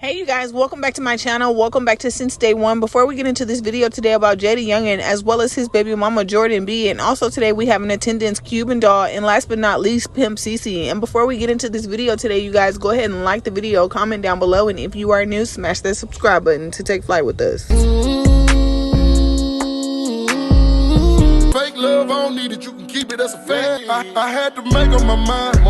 Hey you guys, welcome back to my channel. Welcome back to Since Day One. Before we get into this video today about Jaydayoungan as well as his baby mama Jordan B, and also today we have in attendance Cuban Doll, and last but not least Pimp CC. And before we get into this video today, you guys go ahead and like the video, comment down below, and if you are new, smash that subscribe button to take flight with us. Fake love, I don't need it, you can keep it, that's a fact. I had to make up my mind.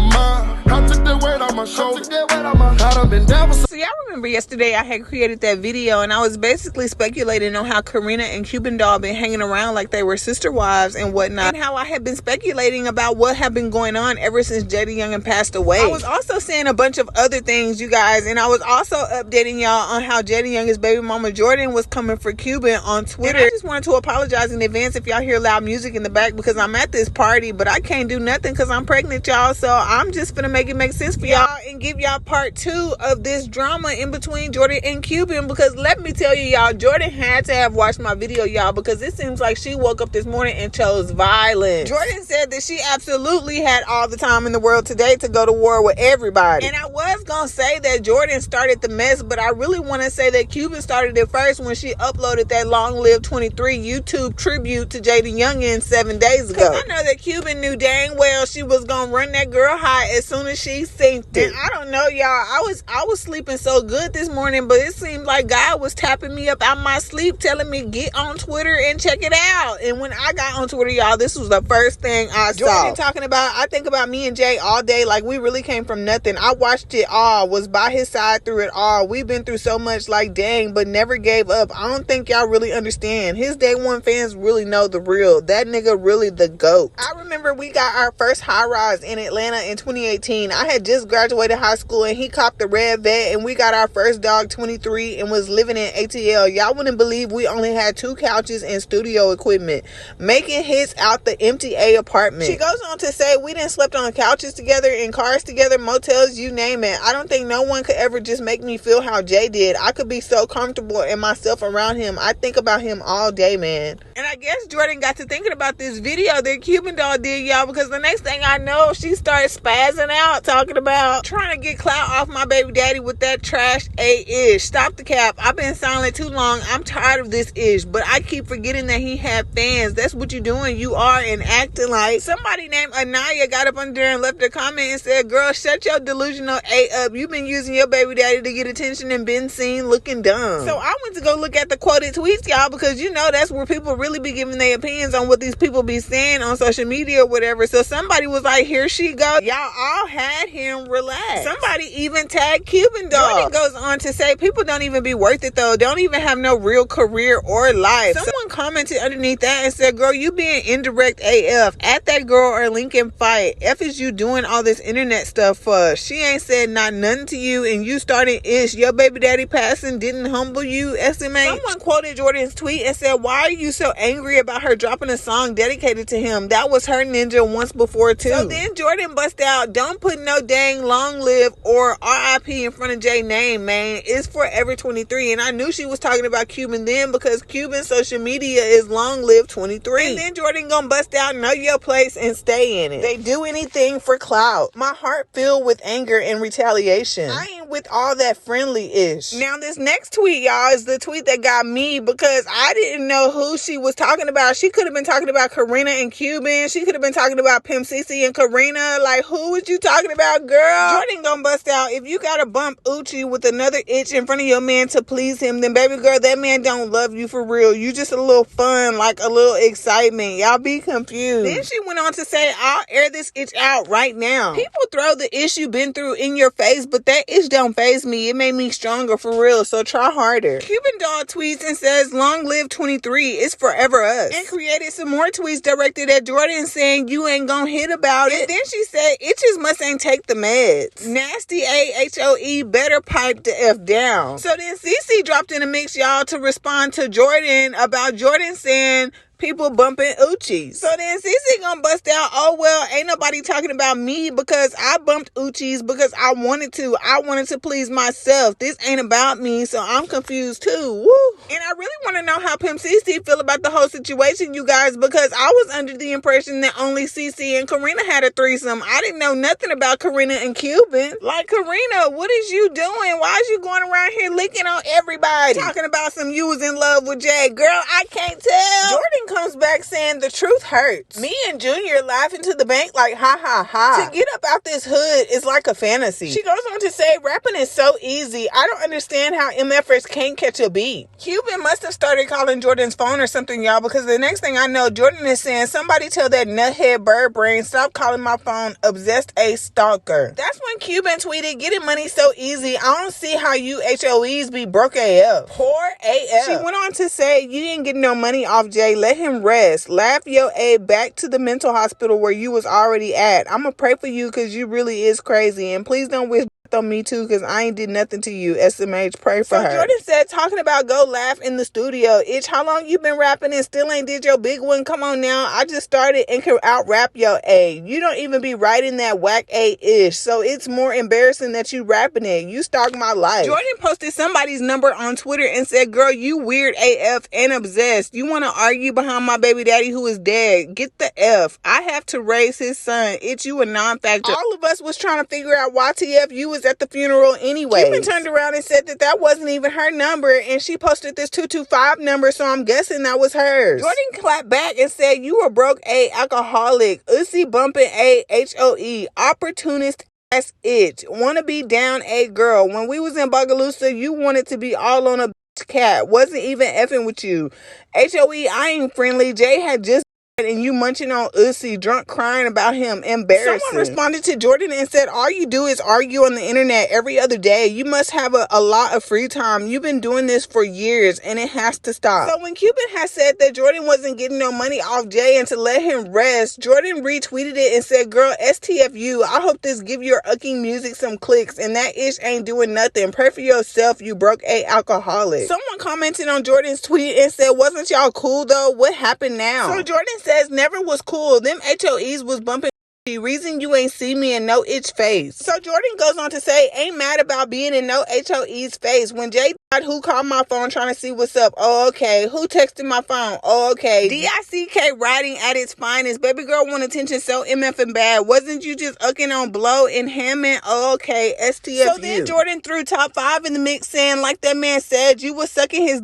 I took that weight on my shoulder. I done been down for. So y'all remember yesterday I had created that video and I was basically speculating on how Carena and Cuban Doll been hanging around like they were sister wives and whatnot, and how I had been speculating about what had been going on ever since Jaydayoungan passed away. I was also saying a bunch of other things, you guys, and I was also updating y'all on how Jaydayoungan's baby mama Jordan was coming for Cuban on Twitter. And I just wanted to apologize in advance if y'all hear loud music in the back because I'm at this party, but I can't do nothing because I'm pregnant, y'all, so I'm just gonna make it make sense for y'all and give y'all part 2 of this drama in between Jordan and Cuban, because let me tell you, y'all, Jordan had to have watched my video, y'all, because it seems like she woke up this morning and chose violence. Jordan said that she absolutely had all the time in the world today to go to war with everybody, and I was gonna say that Jordan started the mess, but I really want to say that Cuban started it first when she uploaded that Long Live 23 YouTube tribute to Jaydayoungan 7 days ago. I know that Cuban knew dang well she was gonna run that girl high as soon as she synced it. And I don't know, y'all, I was sleeping so good this morning, but it seemed like God was tapping me up out my sleep, telling me get on Twitter and check it out. And when I got on Twitter, y'all, this was the first thing I saw. Jordan talking about, I think about me and Jay all day, like we really came from nothing. I watched it all, was by his side through it all. We've been through so much, like dang, but never gave up. I don't think y'all really understand. His Day One fans really know the real. That nigga really the GOAT. I remember we got our first high rise in Atlanta in 2018. I had just graduated high school and he copped the red vet, and we got our first dog 23 and was living in ATL. Y'all wouldn't believe we only had 2 couches and studio equipment, making hits out the empty A apartment. She goes on to say we didn't slept on couches together, in cars together, motels, you name it. I don't think no one could ever just make me feel how Jay did. I could be so comfortable in myself around him. I think about him all day, man. And I guess Jordan got to thinking about this video that Cuban Doll did, y'all, because the next thing I know, she started spazzing out talking about trying to get clout off my baby daddy with that trash A-ish. Stop the cap. I've been silent too long. I'm tired of this ish, but I keep forgetting that he had fans. That's what you doing. You are and acting like. Somebody named Anaya got up under there and left a comment and said, girl, shut your delusional A up. You've been using your baby daddy to get attention and been seen looking dumb. So I went to go look at the quoted tweets, y'all, because you know that's where people really be giving their opinions on what these people be saying on social media or whatever. So somebody was like, here she go. Y'all all had him relax. Somebody even tagged Cuban Doll. Jordan goes on to say people don't even be worth it though. Don't even have no real career or life. Someone commented underneath that and said, girl, you being indirect AF. At that girl or Lincoln fight. F is you doing all this internet stuff for? She ain't said not nothing to you and you started ish. Your baby daddy passing didn't humble you, SMA. Someone quoted Jordan's tweet and said, why are you so angry about her dropping a song dedicated to him? That was her ninja once before too. So then Jordan bust out, don't put no dang long live or RIP in front of Jay name, man. It's forever 23. And I knew she was talking about Cuban then because Cuban's social media is long live 23. And then Jordan gonna bust out, know your place and stay in it. They do anything for clout. My heart filled with anger and retaliation. I ain't with all that friendly-ish. Now this next tweet, y'all, is the tweet that got me because I didn't know who she was talking about. She could have been talking about Carena and Cuban. She could have been talking about Pimp CC and Carena. Like, who was you talking about, girl? Jordan gonna bust out, if you gotta bump Uchi with another itch in front of your man to please him, then baby girl, that man don't love you for real. You just a little fun, like a little excitement. Y'all be confused. Then she went on to say, I'll air this itch out right now. People throw the itch you been through in your face, but that itch don't faze me. It made me stronger for real, so try harder. Cuban Doll tweets and says, long live 23, it's forever us. And created some more tweets directed at Jordan saying, you ain't gonna hit about it. And then she said, itches must ain't take the meds. Nasty AHOE better pipe the F down. So then CC dropped in a mix, y'all, to respond to Jordan about Jordan saying, people bumping Uchis. So then Cece gonna bust out, oh well, ain't nobody talking about me because I bumped Uchis because I wanted to. I wanted to please myself. This ain't about me, so I'm confused too. Woo! And I really want to know how Pimp Cece feel about the whole situation, you guys, because I was under the impression that only Cece and Carena had a threesome. I didn't know nothing about Carena and Cuban. Like, Carena, what is you doing? Why is you going around here licking on everybody? Talking about some you was in love with Jay. Girl, I can't tell. Jordan comes back saying the truth hurts. Me and Junior laughing to the bank like, ha ha ha. To get up out this hood is like a fantasy. She goes on to say, rapping is so easy. I don't understand how MFers can't catch a beat. Cuban must have started calling Jordan's phone or something, y'all, because the next thing I know, Jordan is saying, somebody tell that nuthead bird brain, stop calling my phone obsessed a stalker. That's when Cuban tweeted, getting money so easy, I don't see how you HOEs be broke AF. Poor AF. She went on to say, you didn't get no money off Jay, let him rest. Laugh your A back to the mental hospital where you was already at. I'ma pray for you because you really is crazy, and please don't wish on me too because I ain't did nothing to you. SMH, pray for her. Jordan said, talking about go laugh in the studio. Itch, how long you been rapping and still ain't did your big one? Come on now. I just started and can out rap your A. You don't even be writing that whack A-ish. So it's more embarrassing that you rapping it. You stalk my life. Jordan posted somebody's number on Twitter and said, girl, you weird AF and obsessed. You want to argue behind my baby daddy who is dead. Get the F. I have to raise his son. It's you a non-factor. All of us was trying to figure out why TF you was at the funeral anyway. Cuban turned around and said that that wasn't even her number, and she posted this 225 number, so I'm guessing that was hers. Jordan clapped back and said, you a broke A alcoholic, ussy bumping A HOE, opportunist ass itch, wanna be down A girl. When we was in Bogalusa, you wanted to be all on a bitch cat, wasn't even effing with you. HOE, I ain't friendly. Jay had just and you munching on Ussy, drunk crying about him, embarrassing. Someone responded to Jordan and said, all you do is argue on the internet every other day. You must have a lot of free time. You've been doing this for years and it has to stop. So when Cuban has said that Jordan wasn't getting no money off Jay and to let him rest, Jordan retweeted it and said, girl, STFU, I hope this give your ucking music some clicks and that ish ain't doing nothing. Pray for yourself, you broke A alcoholic. Someone commented on Jordan's tweet and said, wasn't y'all cool though? What happened now? So Jordan says, never was cool. Them HOEs was bumping. The reason you ain't see me in no itch face. So Jordan goes on to say, ain't mad about being in no HOE's face. When Jay died, who called my phone trying to see what's up? Oh, okay. Who texted my phone? Oh, okay. DICK writing at its finest. Baby girl want attention so MF and bad. Wasn't you just ucking on Blow and Hammond? Oh, okay. STFU. So then Jordan threw top 5 in the mix saying, like that man said, you was sucking his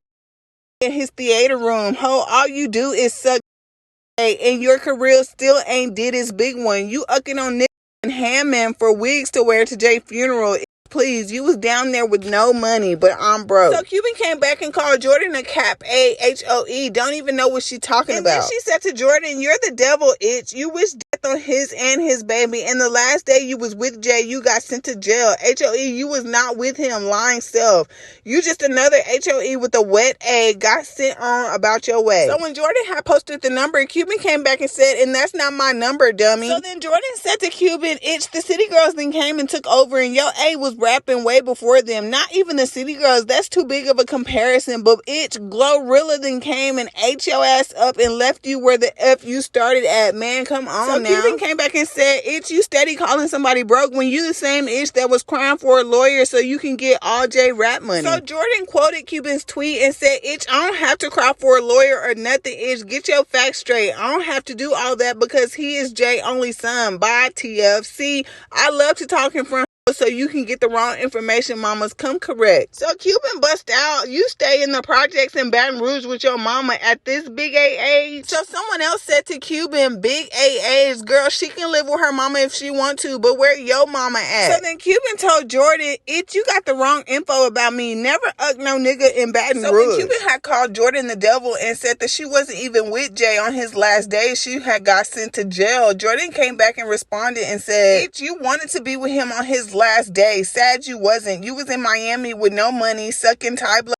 in his theater room. Ho, all you do is suck. And your career still ain't did his big one. You ucking on Nick and Hammond for wigs to wear to Jay's funeral. Please, you was down there with no money, but I'm broke. So Cuban came back and called Jordan a cap A-H-O-E. Don't even know what she talking about. And then she said to Jordan, you're the devil, itch. You wish death on his and his baby. And the last day you was with Jay, you got sent to jail. H-O-E, you was not with him, lying self. You just another H-O-E with a wet A, got sent on about your way. So when Jordan had posted the number, Cuban came back and said, and that's not my number, dummy. So then Jordan said to Cuban, itch, the city girls then came and took over, and your A was rapping way before them. Not even the city girls. That's too big of a comparison. But itch, Glorilla then came and ate your ass up and left you where the F you started at. Man, come on now. So Cuban came back and said, itch, you steady calling somebody broke when you the same itch that was crying for a lawyer so you can get all J rap money. So Jordan quoted Cuban's tweet and said, itch, I don't have to cry for a lawyer or nothing, itch. Get your facts straight. I don't have to do all that because he is Jay's only son. Bye, TF. See, I love to talk in front so you can get the wrong information, mamas. Come correct. So Cuban bust out, you stay in the projects in Baton Rouge with your mama at this big age. So someone else said to Cuban, big age, girl, she can live with her mama if she want to, but where your mama at? So then Cuban told Jordan, it, you got the wrong info about me. Never no nigga in Baton Rouge. So when Cuban had called Jordan the devil and said that she wasn't even with Jay on his last day, she had got sent to jail. Jordan came back and responded and said, you wanted to be with him on his last day. Sad you wasn't. You was in Miami with no money, sucking Thai blood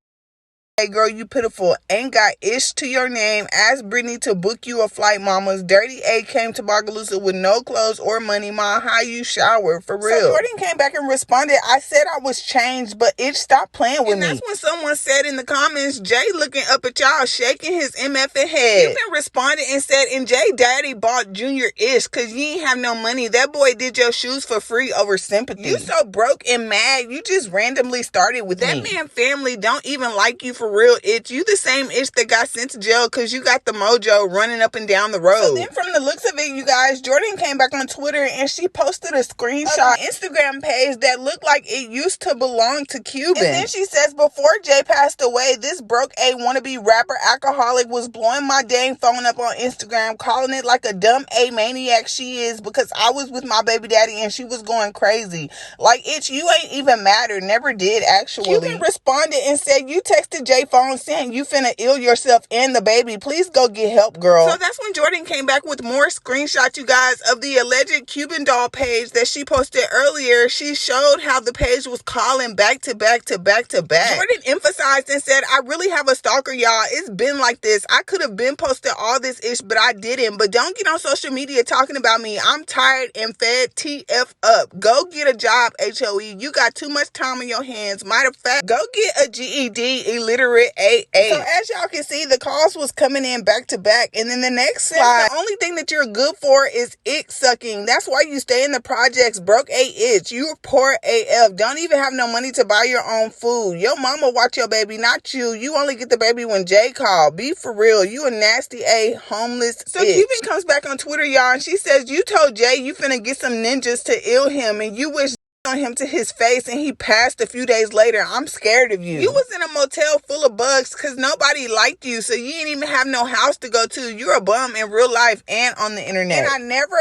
Hey girl, you pitiful. Ain't got ish to your name. Ask Brittany to book you a flight, mamas. Dirty A came to Bogalusa with no clothes or money, ma. How you shower? For real. So Jordan came back and responded, I said I was changed, but itch, stop playing with me. And that's when someone said in the comments, Jay looking up at y'all, shaking his MFing head. Cuban responded and said, and Jay daddy bought Junior ish because you ain't have no money. That boy did your shoes for free over sympathy. You so broke and mad, you just randomly started with that me. That man family don't even like you for real, itch. You the same itch that got sent to jail because you got the mojo running up and down the road. So then from the looks of it, you guys, Jordan came back on Twitter and she posted a screenshot Instagram page that looked like it used to belong to Cuban. And then she says, before Jay passed away, this broke A wannabe rapper alcoholic was blowing my dang phone up on Instagram, calling it like a dumb A maniac she is because I was with my baby daddy and she was going crazy. Like, itch, you ain't even matter. Never did, actually. Cuban responded and said, you texted Jay phone saying you finna ill yourself and the baby. Please go get help, girl. So that's when Jordan came back with more screenshots, you guys, of the alleged Cuban Doll page that she posted earlier. She showed how the page was calling back to back to back to back. Jordan emphasized and said, I really have a stalker, y'all. It's been like this. I could have been posted all this ish, but I didn't. But don't get on social media talking about me. I'm tired and fed TF up. Go get a job, HOE. You got too much time on your hands. Matter of fact, go get a GED, illiterate AA. So as y'all can see, the calls was coming in back to back. And then the next slide, the only thing that you're good for is ick sucking. That's why you stay in the projects, broke a itch. You poor AF. Don't even have no money to buy your own food. Your mama watch your baby, not you. You only get the baby when Jay called. Be for real. You a nasty A, homeless So itch. Cuban comes back on Twitter, y'all, and she says, you told Jay you finna get some ninjas to ill him, and you wish on him to his face and he passed a few days later. I'm scared of you. You was in a motel full of bugs because nobody liked you, so you didn't even have no house to go to. You're a bum in real life and on the internet. And I never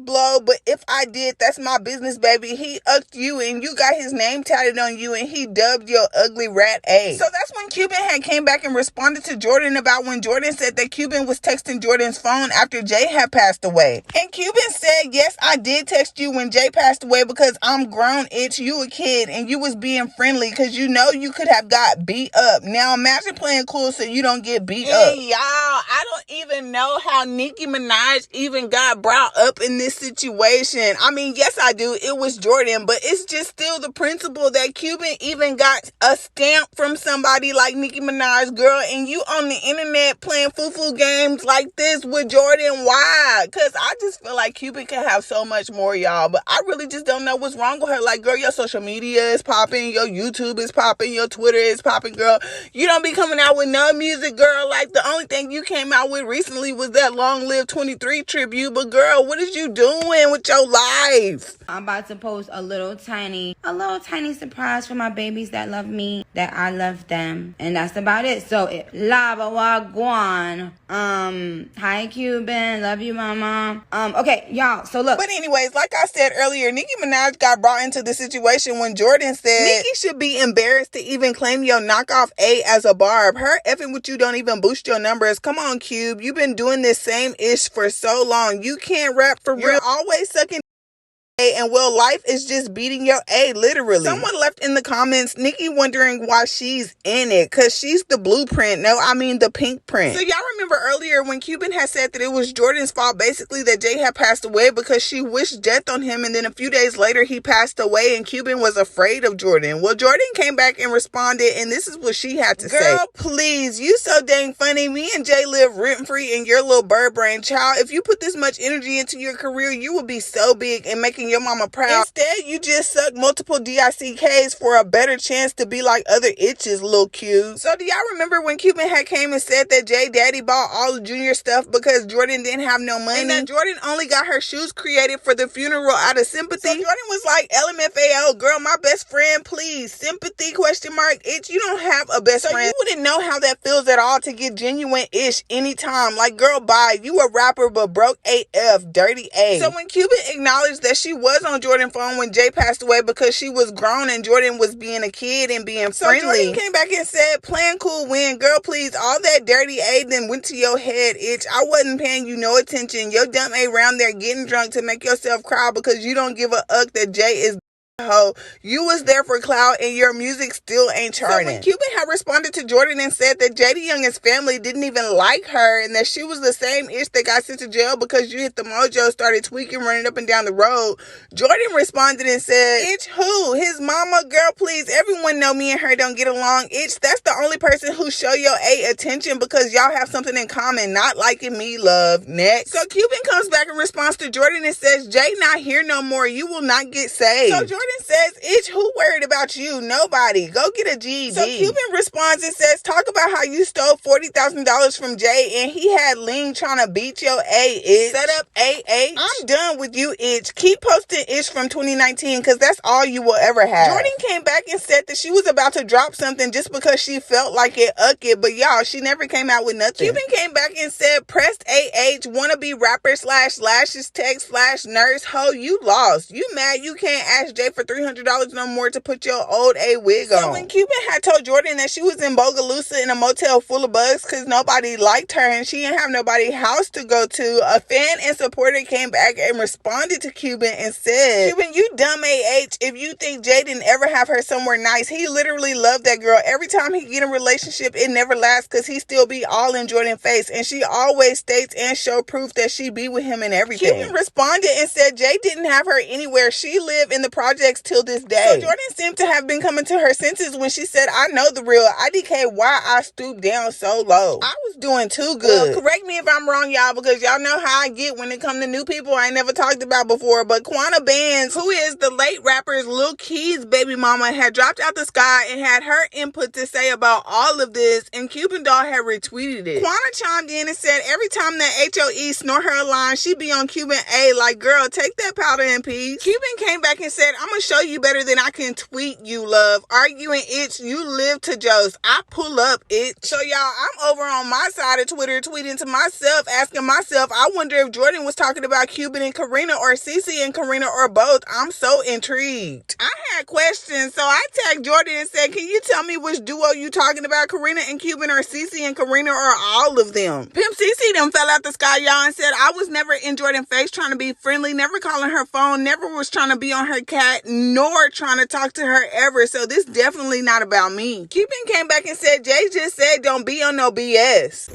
blow, but if I did, that's my business, baby. He you and you got his name tatted on you and he dubbed your ugly rat A. So that's when Cuban had came back and responded to Jordan about when Jordan said that Cuban was texting Jordan's phone after Jay had passed away. And Cuban said, yes, I did text you when Jay passed away because I'm grown, itch. You a kid and you was being friendly because you know you could have got beat up. Now imagine playing cool so you don't get beat up. Y'all, I don't even know how Nicki Minaj even got brought up in this situation. I mean, yes, I do. It was Jordan, but it's just still the principle that Cuban even got a stamp from somebody like Nicki Minaj, girl, and you on the internet playing foo-foo games like this with Jordan. Why? Because I just feel like Cuban could have so much more, y'all, but I really just don't know what's wrong with her. Like, girl, your social media is popping, your YouTube is popping, your Twitter is popping, girl. You don't be coming out with no music, girl. Like, the only thing you came out with recently was that Long Live 23 tribute. But girl, what is you doing with your life? I'm about to post a little tiny surprise for my babies that love me, that I love them. And that's about it. So, Lava Wagwan. Hi, Cuban. Love you, mama. Okay, y'all. So, look. But anyways, like I said earlier, Nicki Minaj got brought into the situation when Jordan said Nicki should be embarrassed to even claim your knockoff A as a barb. Her effing with you don't even boost your numbers. Come on, Cube. You've been doing this same ish for so long. You can't rap for real. You're always sucking and well, life is just beating your A, literally. Someone left in the comments, Nicki wondering why she's in it, because she's the blueprint. No, I mean the pink print. So y'all remember earlier when Cuban had said that it was Jordan's fault, basically, that Jay had passed away because she wished death on him, and then a few days later he passed away and Cuban was afraid of Jordan. Well, Jordan came back and responded, and this is what she had to say. Girl, please, you so dang funny. Me and Jay live rent-free in your little bird brain, child. If you put this much energy into your career, you will be so big and making your mama proud. Instead, you just suck multiple DICKs for a better chance to be like other itches, little Q. So do y'all remember when Cuban had came and said that Jay daddy bought all the Junior stuff because Jordan didn't have no money? And that Jordan only got her shoes created for the funeral out of sympathy? So Jordan was like, LMFAO, girl, my best friend, please. Sympathy, question mark, itch. You don't have a best friend. You wouldn't know how that feels at all to get genuine ish anytime. Like, girl, bye. You a rapper, but broke AF, dirty A. So when Cuban acknowledged that she was on Jordan's phone when Jay passed away because she was grown and Jordan was being a kid and being friendly. So Jordan came back and said, playing cool win. Girl, please, all that dirty A then went to your head, itch. I wasn't paying you no attention. Your dumb A around there getting drunk to make yourself cry because you don't give a uck that Jay is Ho, you was there for clout and your music still ain't charting. So when Cuban had responded to Jordan and said that Jaydayoungan's family didn't even like her and that she was the same ish that got sent to jail because you hit the mojo, started tweaking, running up and down the road, Jordan responded and said, "Itch who? His mama? Girl, please, everyone know me and her don't get along. Itch, that's the only person who show your A attention because y'all have something in common, not liking me, love." Next. So Cuban comes back in response to Jordan and says, "Jay not here no more. You will not get saved." So Jordan says, "Itch, who worried about you? Nobody. Go get a GED." So Cuban responds and says, "Talk about how you stole $40,000 from Jay and he had Ling trying to beat your A, Itch. Set up AH. I'm done with you, Itch. Keep posting Itch from 2019 because that's all you will ever have." Jordan came back and said that she was about to drop something just because she felt like it, but y'all, she never came out with nothing. Cuban came back and said, "Pressed AH, wannabe rapper / lashes text / nurse. Ho, you lost. You mad you can't ask Jay for $300 no more to put your old A wig on." So when Cuban had told Jordan that she was in Bogalusa in a motel full of bugs because nobody liked her and she didn't have nobody house to go to, a fan and supporter came back and responded to Cuban and said, "Cuban, you dumb AH. If you think Jay didn't ever have her somewhere nice, he literally loved that girl. Every time he get in a relationship, it never lasts because he still be all in Jordan's face and she always states and show proof that she be with him and everything." Cuban responded and said Jay didn't have her anywhere. She lived in the projects till this day. So Jordan seemed to have been coming to her senses when she said, "I know the real. IDK, why I stooped down so low. I was doing too good." Well, correct me if I'm wrong, y'all, because y'all know how I get when it come to new people I ain't never talked about before. But Quana Bands, who is the late rapper's Lil Key's baby mama, had dropped out the sky and had her input to say about all of this, and Cuban Doll had retweeted it. Quana chimed in and said every time that HOE snort her a line, she be on Cuban A like, "Girl, take that powder in peace." Cuban came back and said, "I'm gonna show you better than I can tweet you, love. Arguing, Itch, you live to Joe's. I pull up, Itch." So y'all, I'm over on my side of Twitter tweeting to myself, asking myself, I wonder if Jordan was talking about Cuban and Carena or Cece and Carena or both. I'm so intrigued. I had questions, so I tagged Jordan and said, "Can you tell me which duo you talking about, Carena and Cuban or Cece and Carena or all of them?" Pimp Cece them fell out the sky, y'all, and said, "I was never in Jordan's face trying to be friendly, never calling her phone, never was trying to be on her cat, nor trying to talk to her ever, so this definitely not about me." Cuban came back and said, "Jay just said don't be on no BS."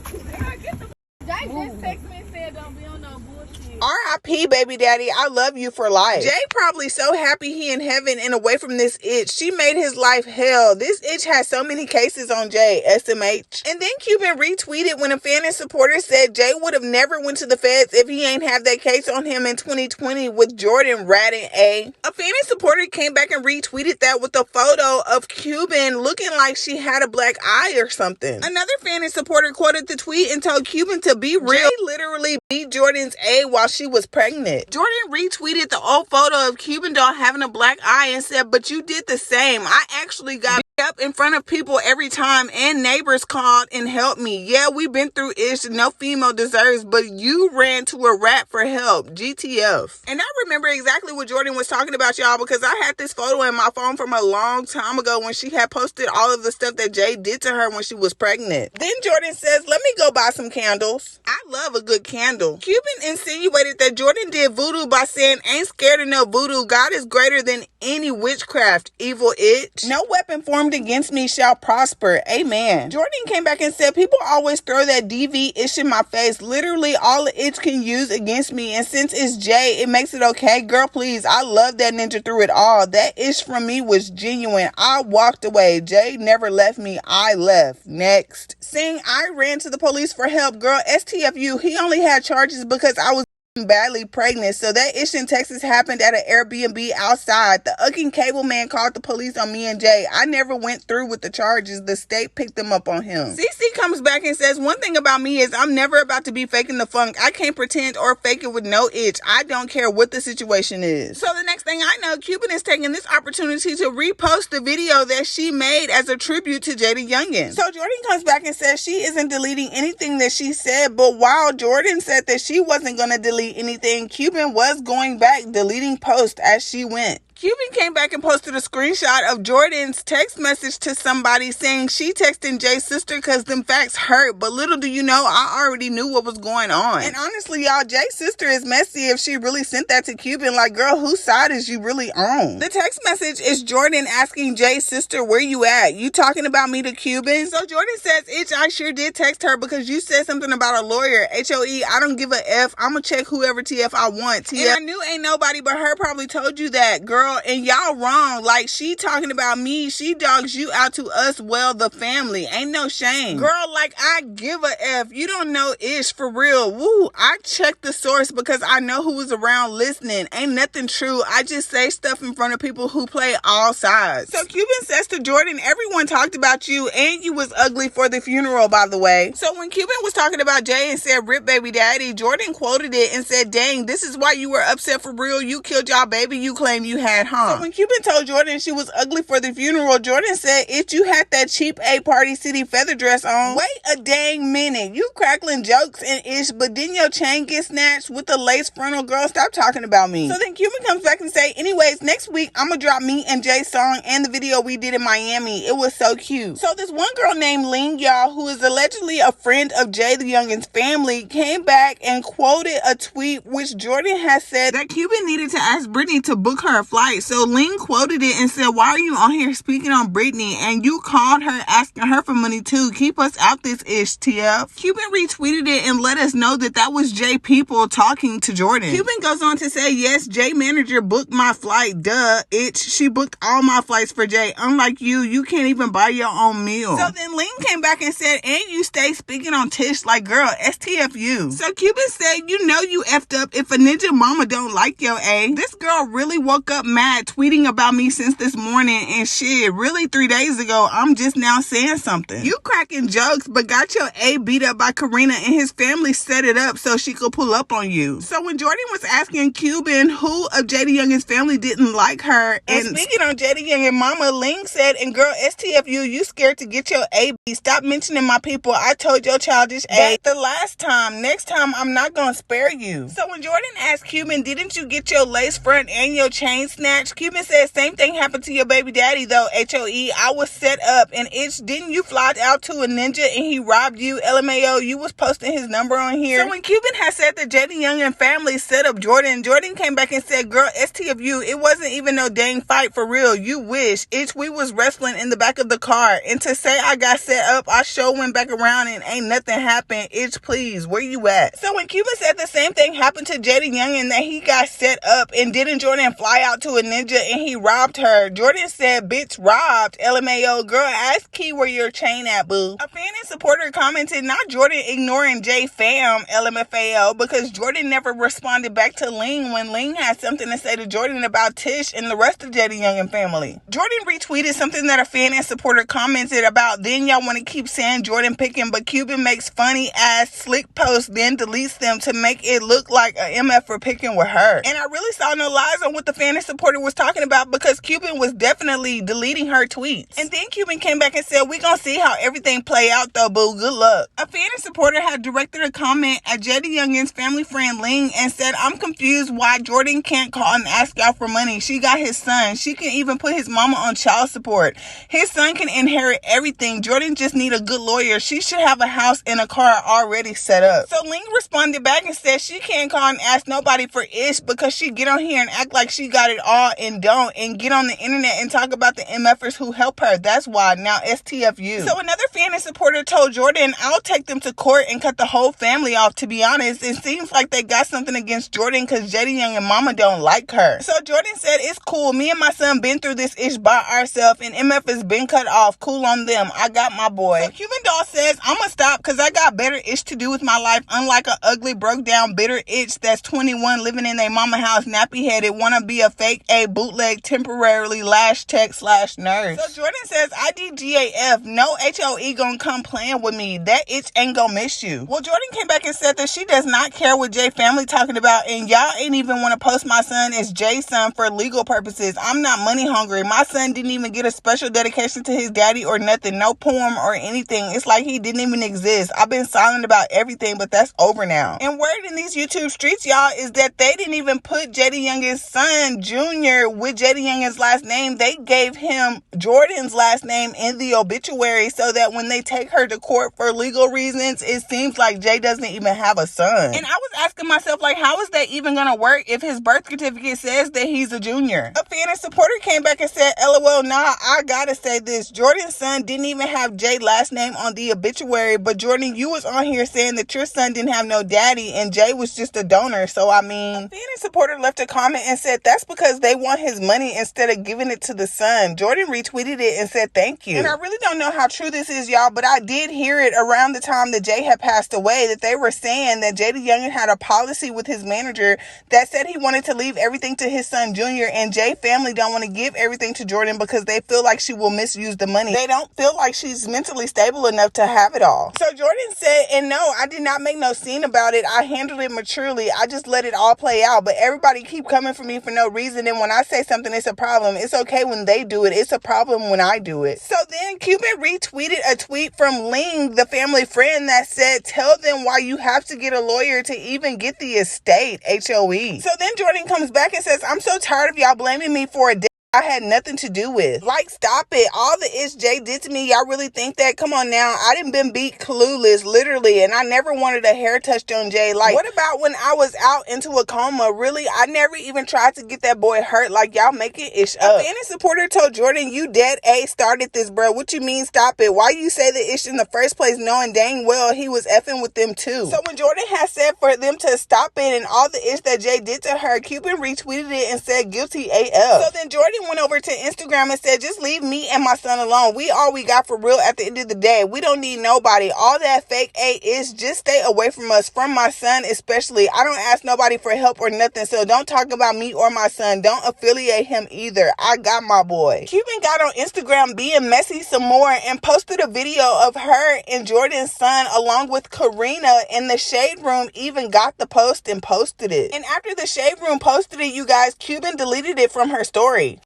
Jay just texted me and said don't be on no bullshit. R.I.P. baby daddy, I love you for life. Jay probably so happy he in heaven and away from this itch. She made his life hell. This itch has so many cases on Jay, SMH. And then Cuban retweeted when a fan and supporter said Jay would have never went to the feds if he ain't have that case on him in 2020 with Jordan ratting A. A fan and supporter came back and retweeted that with a photo of Cuban looking like she had a black eye or something. Another fan and supporter quoted the tweet and told Cuban to be real. Jay literally beat Jordan's A while she was pregnant. Jordan retweeted the old photo of Cuban Doll having a black eye and said, "But you did the same. I actually got beat up in front of people every time and neighbors called and helped me. Yeah, we've been through ish no female deserves, but you ran to a rat for help. GTF." And I remember exactly what Jordan was talking about, y'all, because I had this photo in my phone from a long time ago when she had posted all of the stuff that Jay did to her when she was pregnant. Then Jordan says, "Let me go buy some candles. I love a good candle." Cuban insinuated that Jordan did voodoo by saying, "Ain't scared of no voodoo. God is greater than any witchcraft, evil itch. No weapon formed against me shall prosper. Amen." Jordan came back and said, "People always throw that DV ish in my face. Literally all the itch can use against me. And since it's Jay, it makes it okay. Girl, please. I love that ninja through it all. That ish from me was genuine. I walked away. Jay never left me. I left." Next. Saying I ran to the police for help. Girl, STFU, he only had charges because I was badly pregnant. So that issue in Texas happened at an Airbnb outside. The ucking cable man called the police on me and Jay. I never went through with the charges. The state picked them up on him. CC comes back and says, "One thing about me is I'm never about to be faking the funk. I can't pretend or fake it with no itch. I don't care what the situation is." So the next thing I know, Cuban is taking this opportunity to repost the video that she made as a tribute to Jaydayoungan. So Jordan comes back and says she isn't deleting anything that she said, but while Jordan said that she wasn't going to delete anything, Cuban was going back deleting posts as she went. Cuban came back and posted a screenshot of Jordan's text message to somebody saying she texting Jay's sister because them facts hurt, but little do you know, I already knew what was going on. And honestly, y'all, Jay's sister is messy if she really sent that to Cuban. Like, girl, whose side is you really on? The text message is Jordan asking Jay's sister, where you at? You talking about me to Cuban? So Jordan says, itch, I sure did text her because you said something about a lawyer. HOE, I don't give a F. I'ma check whoever TF I want. TF. And I knew ain't nobody but her probably told you that, girl, and y'all wrong. Like, she talking about me. She dogs you out to us, well, the family. Ain't no shame. Girl, like, I give a F. You don't know ish for real. Woo, I checked the source because I know who was around listening. Ain't nothing true. I just say stuff in front of people who play all sides. So Cuban says to Jordan, everyone talked about you and you was ugly for the funeral, by the way. So when Cuban was talking about Jay and said, rip baby daddy, Jordan quoted it and said, dang, this is why you were upset for real. You killed y'all baby you claim you had, huh? So when Cuban told Jordan she was ugly for the funeral, Jordan said, if you had that cheap A Party City feather dress on, wait a dang minute. You crackling jokes and ish, but didn't your chain get snatched with the lace frontal? Girl, stop talking about me. So then Cuban comes back and say, anyways, next week I'm gonna drop me and Jay's song and the video we did in Miami. It was so cute. So this one girl named Ling, y'all, who is allegedly a friend of Jaydayoungan's family, came back and quoted a tweet which Jordan has said that Cuban needed to ask Brittany to book her a flight. So Ling quoted it and said, why are you on here speaking on Brittany? And you called her asking her for money too. Keep us out this ish, TF. Cuban retweeted it and let us know that that was Jay people talking to Jordan. Cuban goes on to say, yes, Jay manager booked my flight. Duh, itch. She booked all my flights for Jay. Unlike you can't even buy your own meal. So then Ling came back and said, and you stay speaking on Tish like, girl, STFU. So Cuban said, you know you effed up if a ninja mama don't like your A. This girl really woke up mad tweeting about me since this morning and shit, really 3 days ago, I'm just now saying something. You cracking jokes, but got your A beat up by Carena and his family set it up so she could pull up on you. So when Jordan was asking Cuban who of Jaydayoungan's family didn't like her, and speaking on Jaydayoungan mama, Ling said, and girl, STFU, you scared to get your A beat. Stop mentioning my people. I told your childish A the last time. Next time, I'm not gonna spare you. So when Jordan asked Cuban, didn't you get your lace front and your chain snatched? Cuban said, same thing happened to your baby daddy though, HOE. I was set up and didn't you fly out to a ninja and he robbed you? LMAO, you was posting his number on here. So when Cuban had said that Jaydayoungan family set up Jordan came back and said, girl, STFU, it wasn't even no dang fight for real. You wish. We was wrestling in the back of the car. And to say I got set up, I sure went back around and ain't nothing happened. Please, where you at? So when Cuban said the same thing happened to Jaydayoungan, that he got set up, and didn't Jordan fly out to a ninja and he robbed her? Jordan said, bitch, robbed. LMAO, girl, ask Key where your chain at, boo. A fan and supporter commented, not Jordan ignoring Jay fam, LMFAO, because Jordan never responded back to Ling when Ling had something to say to Jordan about Tish and the rest of Jaydayoungan family. Jordan retweeted something that a fan and supporter commented about, then y'all want to keep saying Jordan picking, but Cuban makes funny ass slick posts, then deletes them to make it look like a MF for picking with her. And I really saw no lies on what the fan and supporter was talking about, because Cuban was definitely deleting her tweets. And then Cuban came back and said, we gonna see how everything play out though, boo. Good luck. A fan and supporter had directed a comment at Jaydayoungan's family friend Ling and said, I'm confused why Jordan can't call and ask y'all for money. She got his son. She can even put his mama on child support. His son can inherit everything. Jordan just need a good lawyer. She should have a house and a car already set up. So Ling responded back and said she can't call and ask nobody for ish because she get on here and act like she got it all and don't, and get on the internet and talk about the MFers who help her. That's why. Now STFU. So another fan and supporter told Jordan, I'll take them to court and cut the whole family off. To be honest, it seems like they got something against Jordan because Jaydayoungan mama don't like her. So Jordan said, it's cool. Me and my son been through this ish by ourselves and MF has been cut off. Cool on them. I got my boy. So Cuban Doll says, I'ma stop because I got better ish to do with my life, unlike a ugly, broke down, bitter itch that's 21 living in their mama house, nappy headed, wanna be a fake A bootleg, temporarily lash tech / nerd. So Jordan says, IDGAF, no HOE, nobody gonna come playing with me. That itch ain't gonna miss you. Well, Jordan came back and said that she does not care what Jay family talking about, and y'all ain't even want to post my son as Jay's son for legal purposes. I'm not money hungry. My son didn't even get a special dedication to his daddy or nothing. No poem or anything. It's like he didn't even exist. I've been silent about everything, but that's over now. And word in these YouTube streets, y'all, is that they didn't even put Jaydayoungan's son, Junior, with Jaydayoungan's last name. They gave him Jordan's last name in the obituary so that when they take her to court for legal reasons, it seems like Jay doesn't even have a son. And I was asking myself, like, how is that even gonna work if his birth certificate says that he's a junior? A fan and supporter came back and said, LOL, nah, I gotta say this. Jordan's son didn't even have Jay's last name on the obituary, but Jordan, you was on here saying that your son didn't have no daddy and Jay was just a donor. So, I mean, a fan and supporter left a comment and said that's because they want his money instead of giving it to the son. Jordan retweeted it and said thank you. And I really don't know how true this is, y'all, but I did hear it around the time that Jay had passed away that they were saying that Jaydayoungan had a policy with his manager that said he wanted to leave everything to his son Junior, and Jay family don't want to give everything to Jordan because they feel like she will misuse the money. They don't feel like she's mentally stable enough to have it all. So Jordan said, and no, I did not make no scene about it. I handled it maturely. I just let it all play out. But everybody keep coming for me for no reason. And when I say something, it's a problem. It's okay when they do it. It's a problem when I do it. So then Cuban retweeted a tweet from Ling, the family friend, that said, tell them why you have to get a lawyer to even get the estate, HOE. So then Jordan comes back and says, I'm so tired of y'all blaming me for a death I had nothing to do with. Like, stop it. All the ish Jay did to me, y'all really think that? Come on now. I done been beat clueless, literally, and I never wanted a hair touched on Jay. Like, what about when I was out into a coma? Really, I never even tried to get that boy hurt. Like, y'all making ish up. A fan and supporter told Jordan, you dead A started this, bro. What you mean, stop it? Why you say the ish in the first place knowing dang well he was effing with them too? So when Jordan has said for them to stop it and all the ish that Jay did to her, Cuban retweeted it and said guilty AF. So then Jordan went over to Instagram and said, just leave me and my son alone. We all we got for real at the end of the day. We don't need nobody. All that fake A is just stay away from us, from my son especially. I don't ask nobody for help or nothing, so don't talk about me or my son. Don't affiliate him either. I got my boy. Cuban got on Instagram being messy some more and posted a video of her and Jordan's son along with Carena, and the Shade Room even got the post and posted it. And after the Shade Room posted it, you guys, Cuban deleted it from her story.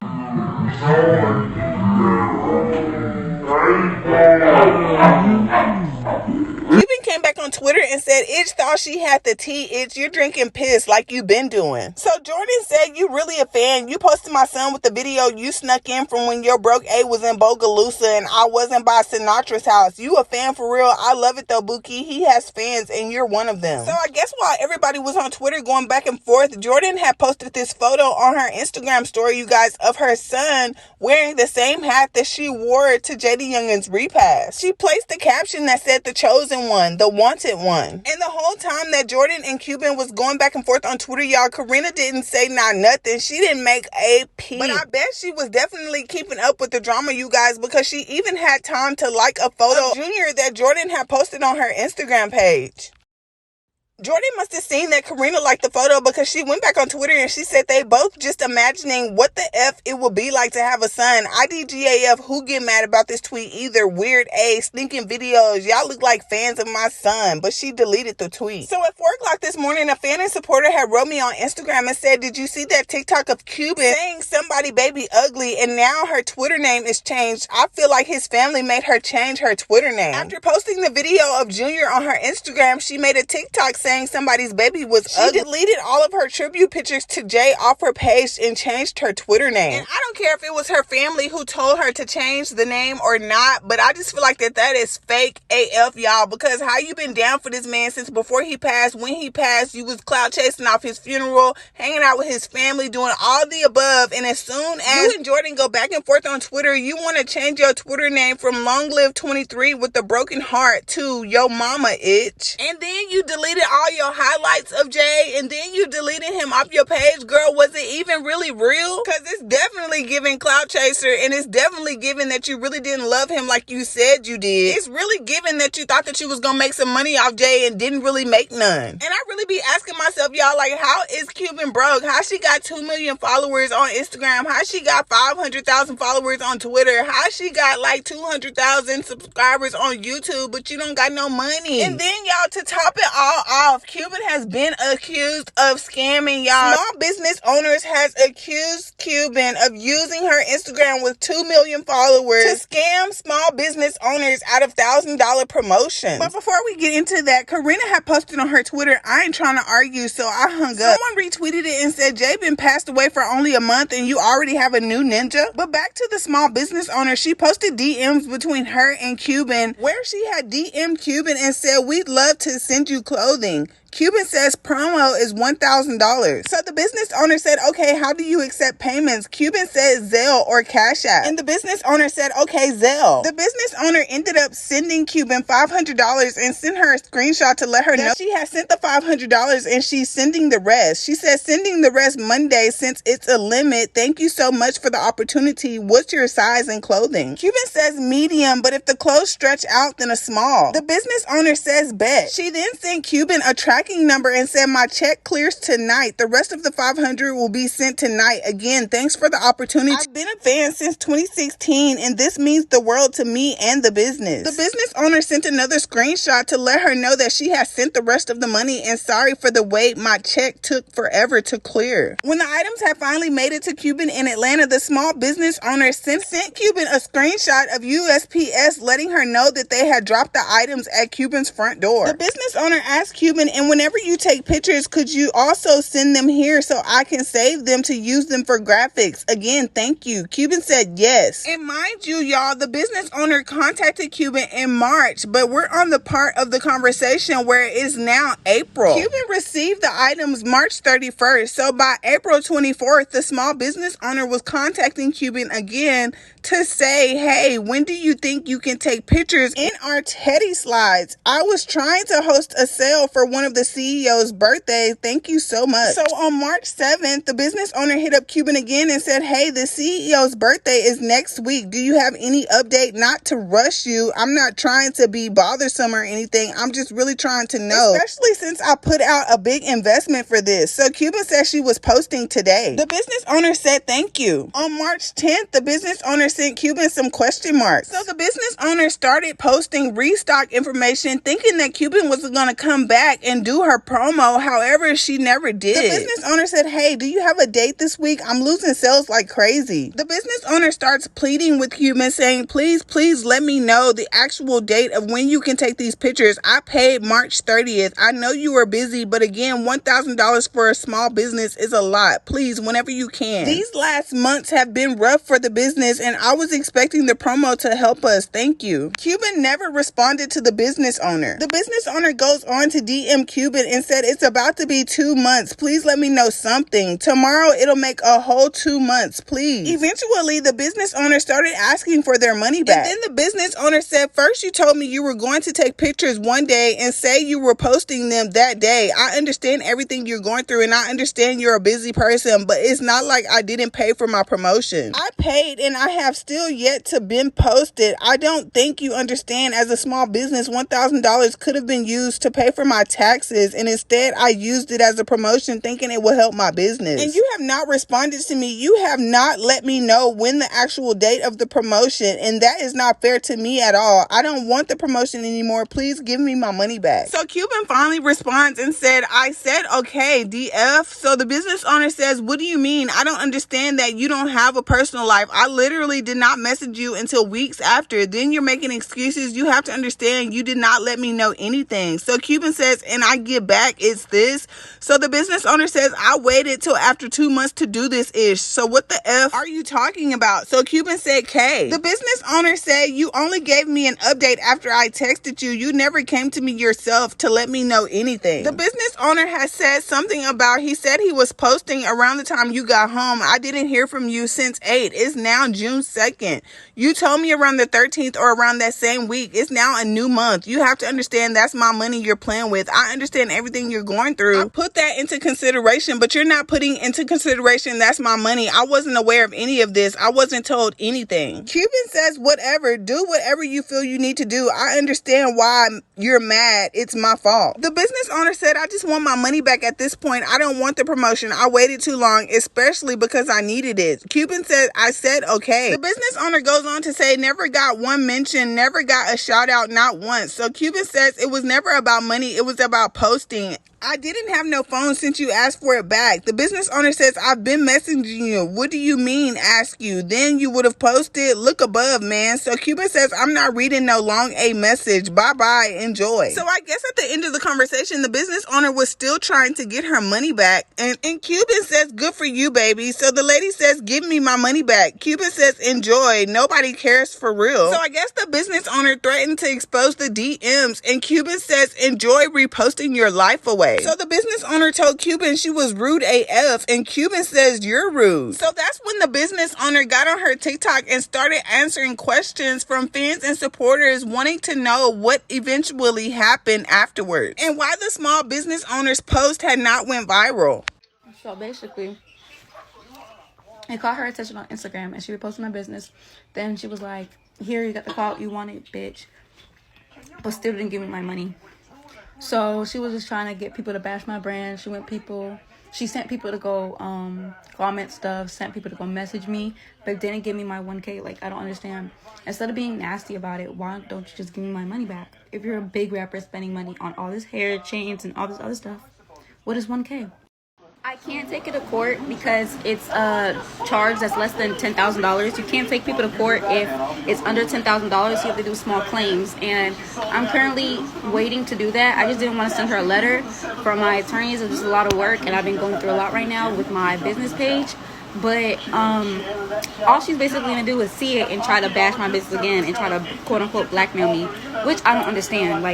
Cuban came back on Twitter and said, Itch thought she had the tea. Itch, you're drinking piss like you been doing. So Jordan said, you really a fan. You posted my son with the video you snuck in from when your broke A was in Bogalusa and I wasn't by Sinatra's house. You a fan for real. I love it though, Buki. He has fans and you're one of them. So I guess while everybody was on Twitter going back and forth, Jordan had posted this photo on her Instagram story, you guys, of her son wearing the same hat that she wore to Jaydayoungan's repast. She placed the caption that said the chosen one, the wanted one. And the whole time that Jordan and Cuban was going back and forth on Twitter, y'all, Carena didn't say nothing. She didn't make a peep. But I bet she was definitely keeping up with the drama, you guys, because she even had time to like a photo of Junior that Jordan had posted on her Instagram page. Jordan must have seen that Carena liked the photo because she went back on Twitter and she said they both just imagining what the F it would be like to have a son. IDGAF, who get mad about this tweet either? Weird A, sneaking videos. Y'all look like fans of my son. But she deleted the tweet. So at 4 o'clock this morning, a fan and supporter had wrote me on Instagram and said, did you see that TikTok of Cuban saying somebody baby ugly and now her Twitter name is changed? I feel like his family made her change her Twitter name. After posting the video of Junior on her Instagram, she made a TikTok saying somebody's baby was ugly. She deleted all of her tribute pictures to Jay off her page and changed her Twitter name. And I don't care if it was her family who told her to change the name or not, but I just feel like that is fake AF, y'all, because how you been down for this man since before he passed? When he passed, you was clout chasing off his funeral, hanging out with his family, doing all the above, and as soon as you and Jordan go back and forth on Twitter, you want to change your Twitter name from Long Live 23 with the broken heart to Yo Mama Itch. And then you deleted all your highlights of Jay and then you deleted him off your page, girl, was it even really real? Because it's definitely giving clout chaser, and it's definitely giving that you really didn't love him like you said you did. It's really giving that you thought that you was gonna make some money off Jay and didn't really make none. And I really be asking myself, y'all, like, how is Cuban broke? How she got 2 million followers on Instagram? How she got 500,000 followers on Twitter? How she got like 200,000 subscribers on YouTube, but you don't got no money? And then, y'all, to top it all off, Cuban has been accused of scamming, y'all. Small business owners has accused Cuban of using her Instagram with 2 million followers to scam small business owners out of $1,000 promotions. But before we get into that, Carena had posted on her Twitter, I ain't trying to argue, so I hung up. Someone retweeted it and said, Jay been passed away for only a month and you already have a new ninja? But back to the small business owner, she posted DMs between her and Cuban where she had DM'd Cuban and said, we'd love to send you clothing. Cuban says promo is $1,000. So the business owner said, okay, how do you accept payments? Cuban said Zelle or Cash App. And the business owner said, okay, Zelle. The business owner ended up sending Cuban $500 and sent her a screenshot to let her know she has sent the $500 and she's sending the rest. She said, sending the rest Monday since it's a limit. Thank you so much for the opportunity. What's your size and clothing? Cuban says medium, but if the clothes stretch out, then a small. The business owner says bet. She then sent Cuban a tracking number and said, my check clears tonight. The rest of the $500 will be sent tonight. Again, thanks for the opportunity. I've been a fan since 2016 and this means the world to me and the business. The business owner sent another screenshot to let her know that she has sent the rest of the money and sorry for the wait. My check took forever to clear. When the items had finally made it to Cuban in Atlanta, the small business owner sent Cuban a screenshot of USPS letting her know that they had dropped the items at Cuban's front door. The business owner asked Cuban, and whenever you take pictures, could you also send them here so I can save them to use them for graphics? Again, thank you. Cuban said yes. And mind you, y'all, the business owner contacted Cuban in March, but we're on the part of the conversation where it is now April. Cuban received the items March 31st, so by April 24th, the small business owner was contacting Cuban again to say, hey, when do you think you can take pictures in our Teddy slides? I was trying to host a sale for one of the CEO's birthday. Thank you so much. So on March 7th, the business owner hit up Cuban again and said, hey, the CEO's birthday is next week. Do you have any update? Not to rush you. I'm not trying to be bothersome or anything. I'm just really trying to know, especially since I put out a big investment for this. So Cuban said she was posting today. The business owner said thank you. On March 10th, the business owner sent Cuban some question marks. So the business owner started posting restock information thinking that Cuban was going to come back and do her promo. However, she never did. The business owner said, hey, do you have a date this week? I'm losing sales like crazy. The business owner starts pleading with Cuban saying, please let me know the actual date of when you can take these pictures. I paid March 30th. I know you are busy, but again, $1,000 for a small business is a lot. Please, whenever you can. These last months have been rough for the business and I was expecting the promo to help us. Thank you. Cuban never responded to the business owner. The business owner goes on to DM Cuban and said, it's about to be 2 months. Please let me know something. Tomorrow it'll make a whole 2 months, please. Eventually, the business owner started asking for their money back. And then the business owner said, first you told me you were going to take pictures one day and say you were posting them that day. I understand everything you're going through and I understand you're a busy person, but it's not like I didn't pay for my promotion. I paid and I have still yet to been posted. I don't think you understand, as a small business, $1,000 could have been used to pay for my taxes, and instead I used it as a promotion thinking it would help my business. And you have not responded to me. You have not let me know when the actual date of the promotion, and that is not fair to me at all. I don't want the promotion anymore. Please give me my money back. So Cuban finally responds and said, I said okay, DF. So the business owner says, what do you mean? I don't understand that you don't have a personal life. I literally did not message you until weeks after. Then you're making excuses. You have to understand you did not let me know anything. So Cuban says, and I get back, it's this. So the business owner says, I waited till after 2 months to do this ish. So what the F are you talking about? So Cuban said K. The business owner said, you only gave me an update date after I texted you. You never came to me yourself to let me know anything. The business owner has said something about, he said he was posting around the time you got home. I didn't hear from you since 8. It's now June 2nd. You told me around the 13th or around that same week. It's now a new month. You have to understand that's my money you're playing with. I understand everything you're going through. I put that into consideration, but you're not putting into consideration that's my money. I wasn't aware of any of this. I wasn't told anything. Cuban says, whatever. Do whatever you feel you need to do. I understand why you're mad. It's my fault. The business owner said, I just want my money back at this point. I don't want the promotion. I waited too long, especially because I needed it. Cuban said, I said okay. The business owner goes on to say, never got one mention, never got a shout out, not once. So Cuban says it was never about money. It was about posting. I didn't have no phone since you asked for it back. The business owner says, I've been messaging you. What do you mean? Ask you. Then you would have posted. Look above, man. So Cuban says, I'm not reading no long a message. Bye-bye. Enjoy. So I guess at the end of the conversation, the business owner was still trying to get her money back. And Cuban says, good for you, baby. So the lady says, give me my money back. Cuban says, enjoy. Nobody cares for real. So I guess the business owner threatened to expose the DMs. And Cuban says, enjoy reposting your life away. So the business owner told Cuban she was rude AF, and Cuban says you're rude. So that's when the business owner got on her TikTok and started answering questions from fans and supporters wanting to know what eventually happened afterwards and why the small business owner's post had not went viral. So basically, it caught her attention on Instagram and she reposted my business. Then she was like, here, you got the call you wanted, bitch. But still didn't give me my money. So she was just trying to get people to bash my brand. She sent people to go comment stuff, sent people to go message me, but didn't give me my 1K. Like, I don't understand. Instead of being nasty about it, why don't you just give me my money back? If you're a big rapper spending money on all this hair, chains, and all this other stuff, what is 1K? I can't take it to court because it's a charge that's less than $10,000. You can't take people to court if it's under $10,000. You have to do small claims, and I'm currently waiting to do that. I just didn't want to send her a letter from my attorneys. It's just a lot of work, and I've been going through a lot right now with my business page. But all she's basically gonna do is see it and try to bash my business again and try to quote unquote blackmail me, which I don't understand.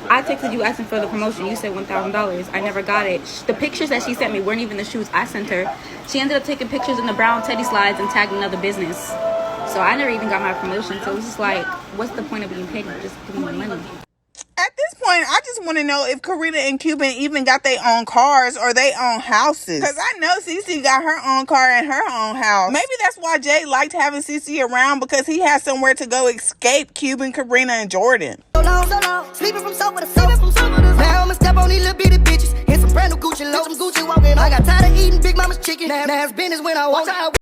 I texted you asking for the promotion. You said $1,000. I never got it. The pictures that she sent me weren't even the shoes I sent her. She ended up taking pictures in the brown teddy slides and tagged another business. So I never even got my promotion. So it was just like, what's the point of being paid? Just give me my money. At this point, I just want to know if Carena and Cuban even got their own cars or their own houses. Because I know Cece got her own car and her own house. Maybe that's why Jay liked having Cece around, because he has somewhere to go escape Cuban, Carena, and Jordan. So long, sleeping from sofa to sofa. Now I'ma step on these little bitty bitches. In some brand new Gucci loafers. Some Gucci walking. I got tired of eating Big Mama's chicken. Now it's business when I walk out.